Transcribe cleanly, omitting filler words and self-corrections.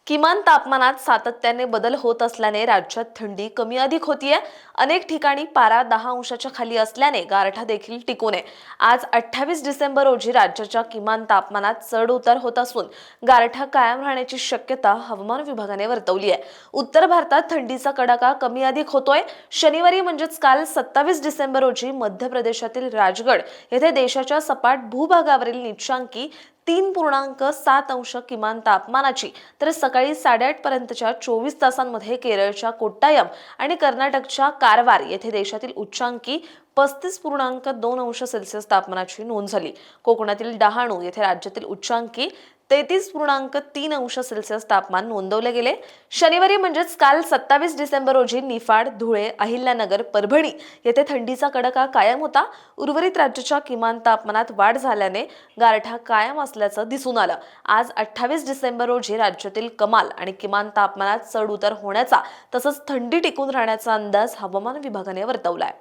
किमान तापमानात सातत्याने बदल होत असल्याने राज्यात थंडी कमी अधिक होतीये। अनेक ठिकाणी पारा 10 अंशाच्या खाली असल्याने गारठा देखील टिकून आहे। आज 28 डिसेंबर रोजी राज्याच्या किमान तापमानात चढ उतार होत असून गारठा कायम राहण्याची शक्यता हवामान विभागाने वर्तवली आहे। उत्तर भारतात थंडीचा कडाका कमी अधिक होतोय। शनिवारी म्हणजेच काल 27 डिसेंबर रोजी मध्य प्रदेशातील राजगड येथे देशाच्या सपाट भूभागावरील नीचांकी 3.7 अंश किमान तापमानाची तर सकाळी 8:30 पर्यंतच्या 24 तासांमध्ये केरळच्या कोट्टायम आणि कर्नाटकच्या कारवार येथे देशातील उच्चांकी 35.2 अंश सेल्सिअस तापमानाची नोंद झाली। कोकणातील डहाणू येथे राज्यातील उच्चांकी 33.3 अंश सेल्सिअस तापमान नोंदवले गेले। शनिवारी म्हणजेच काल 27 डिसेंबर रोजी निफाड, धुळे, अहिल्यानगर, परभणी येथे थंडीचा कडाका कायम होता। उर्वरित राज्याच्या किमान तापमानात वाढ झाल्याने गारठा कायम असल्याचं दिसून आलं। आज 28 डिसेंबर रोजी राज्यातील कमाल आणि किमान तापमानात चढ उतार होण्याचा तसंच थंडी टिकून राहण्याचा अंदाज हवामान विभागाने वर्तवलाय।